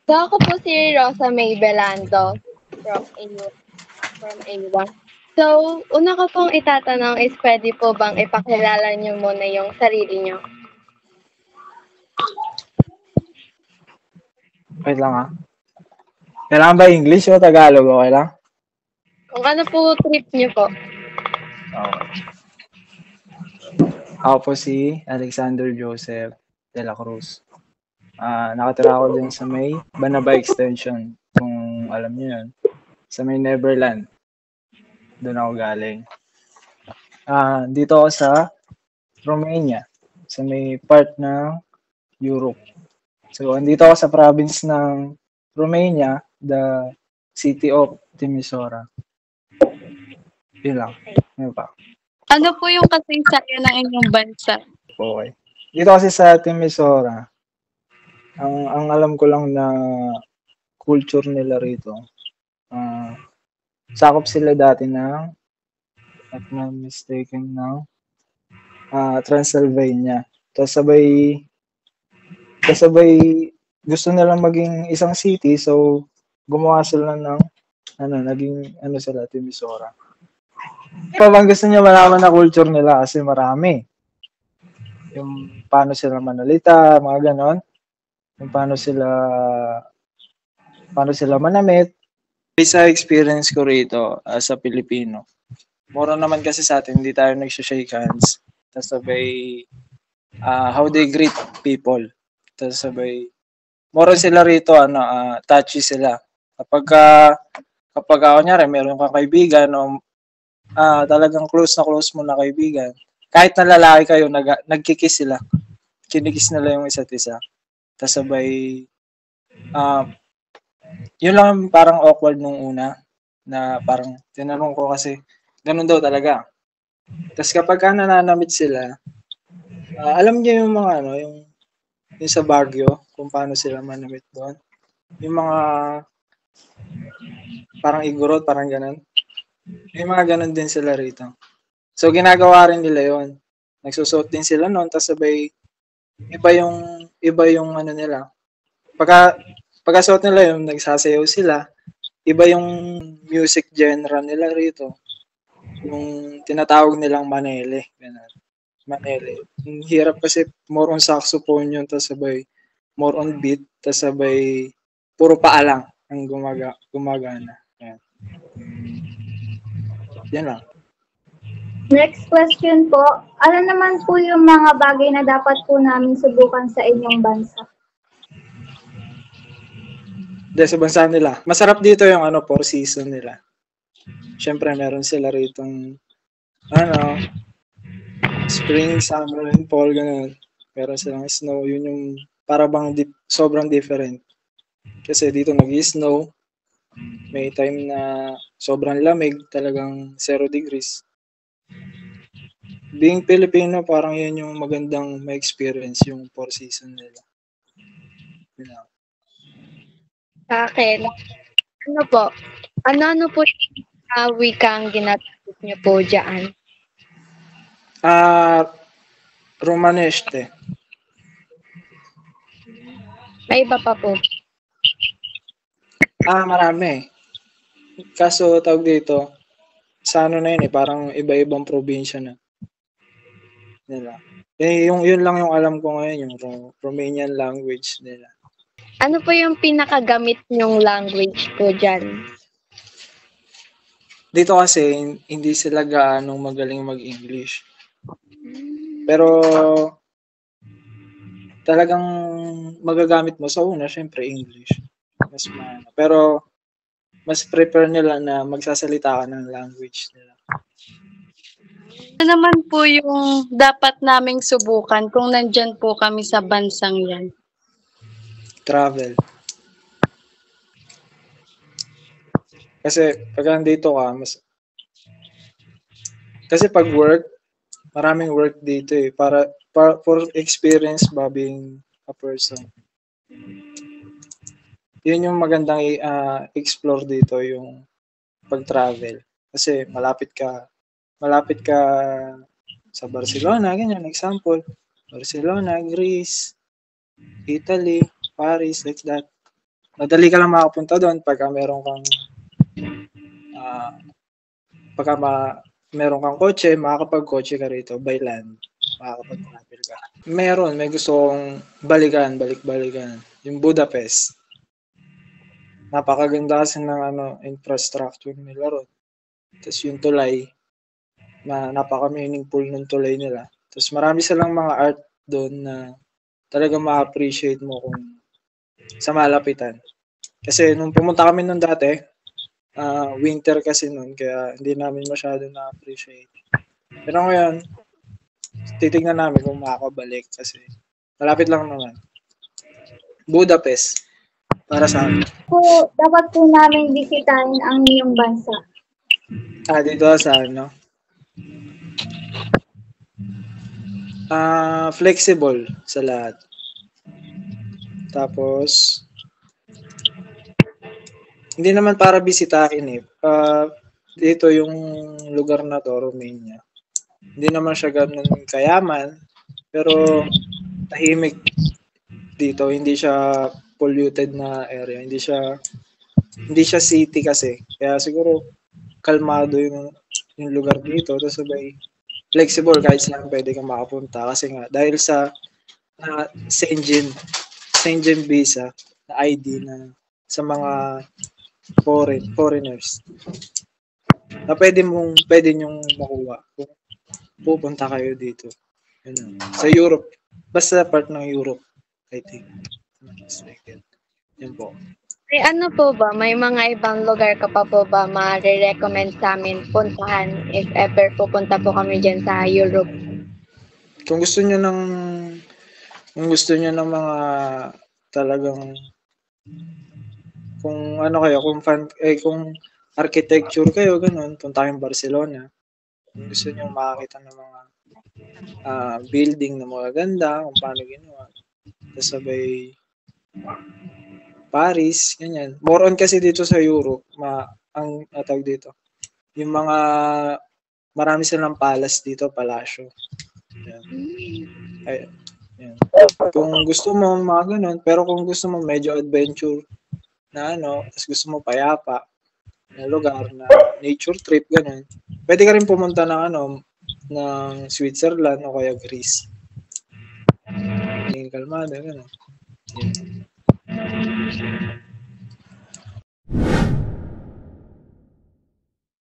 So, ako po si Rosa May Belando from A1. So, una ko pong itatanong is pwede po bang ipakilala niyo muna yung sarili niyo? Wait lang ha. Kailangan ba English o Tagalog? Okay lang? Kung ano po trip niyo po? Okay. Ako po si Alexander Joseph de la Cruz. Nakatira ako dun sa may Banaba Extension, kung alam niyo yun. Sa may Neverland. Doon ako galing. Dito ako sa Romania, sa may part ng Europe. So, andito ako sa province ng Romania, the city of Timisoara. Yun lang. Ano pa? Ano po yung kasaysayan ng inyong bansa? Okay. Dito kasi sa Timisoara, ang alam ko lang na culture nila rito, sakop sila dati ng, at na mistaken ng Transylvania. Tapos sabay gusto nilang maging isang city, so gumawa sila ng naging sila, Timisoara. Pa bang gusto niyo malaman na culture nila kasi marami. Yung paano sila manalita, mga ganon. Yung paano sila manamit. Sa experience ko rito as a Pilipino, mura naman kasi sa atin, hindi tayo nagsha-shake hands. Tapos sabay, how they greet people. Tapos sabay, mura sila rito, touchy sila. Kapag kunyari, meron kang kaibigan o talagang close mo na kaibigan, kahit na lalaki kayo, nagkikiss sila. Kinikiss nila yung isa't isa. Tapos sabay, yun lang parang awkward nung una, na parang tinanong ko kasi, ganun daw talaga. Tapos kapag nananamit sila, alam niyo yung mga yung sa Baguio, kung paano sila manamit doon. Yung mga parang igorot, parang ganun. May mga ganun din sila rito. So, ginagawa rin nila yon. Nagsusuot din sila noon, tapos sabay, iba yung nila. Pagkasuot nila yung nagsasayaw sila, iba yung music genre nila rito. Yung tinatawag nilang Manele. Ganun. Manele. Yung hirap kasi more on saxophone yun, tapos sabay, more on beat, tapos sabay, puro paa lang ang gumagana. Yan. Yan lang. Next question po, ano naman po yung mga bagay na dapat po namin subukan sa inyong bansa? Sa bansa nila. Masarap dito yung four season nila. Syempre meron sila ritong spring, summer, and fall, ganun. Meron silang snow, yun yung para bang sobrang different. Kasi dito nag-snow, may time na sobrang lamig, talagang 0 degrees. Being Filipino, parang yun yung magandang ma-experience yung four season nila. Sa akin, ano po yung wikang ginagamit niyo po dyan? Romaneste. May iba pa po? Marami. Kaso tawag dito, sa na yun parang iba-ibang probinsya na. Nila. Yun lang yung alam ko ngayon, yung Romanian language nila. Ano po yung pinakagamit nyong language po dyan? Dito kasi, hindi sila gaanong magaling mag-English. Pero, talagang magagamit mo sa una, syempre English. Pero, mas prefer nila na magsasalita ka ng language nila. Ano naman po yung dapat naming subukan kung nandyan po kami sa bansang yan? Travel. Kasi pag nandito ka, kasi pag work, maraming work dito for experience ba being a person. Yun yung magandang explore dito, yung pag-travel. Kasi malapit ka sa Barcelona, ganyan, example. Barcelona, Greece, Italy, Paris, like that. madali ka lang makapunta doon pagka meron kang pagka meron kang kotse, makakapag-kotse ka rito by land. Makakapag-travel ka. May gusto kong balik-balikan. Yung Budapest. Napakaganda kasi ng infrastructure nila ron. Tapos yung tulay, na napaka-meaningful ng tulay nila. Tapos marami silang mga art doon na talaga ma-appreciate mo kung sa malapitan. Kasi nung pumunta kami nung dati, winter kasi nun, kaya hindi namin masyado na-appreciate. Pero ngayon, titignan namin kung makakabalik kasi malapit lang naman. Budapest, para sa amin. Po, dapat po namin bisitahin ang inyong bansa. Dito sa flexible sa lahat. Tapos, hindi naman para bisitahin eh. Dito yung lugar na to, Romania. Hindi naman siya ganun kayaman, pero tahimik dito. Hindi siya polluted na area. Hindi siya city kasi. Kaya siguro kalmado yung lugar dito. Tapos sabay flexible kahit saan pwede kang makapunta. Kasi nga, dahil sa Schengen visa na ID na sa mga foreigners na pwede nyong makuha kung pupunta kayo dito. Sa Europe. Basta part ng Europe, I think. Yan po. May ano po ba? May mga ibang lugar ka pa po ba ma-recommend sa amin puntahan if ever pupunta po kami dyan sa Europe? Kung gusto niyo ng mga talagang kung ano kayo, kung architecture kayo, ganun, punta kayong Barcelona. Kung gusto niyo makakita ng mga building na magaganda, kung paano ginawa. Tapos sabay Paris, ganyan. More on kasi dito sa Europe, ang tawag dito. Yung mga marami silang palace dito, palasyo. Yan. Kung gusto mo mga ganun, pero kung gusto mo medyo adventure na tapos gusto mo payapa na lugar na nature trip ganun, pwede ka rin pumunta ng Switzerland o kaya Greece. Yung kalmado ganun. Yeah.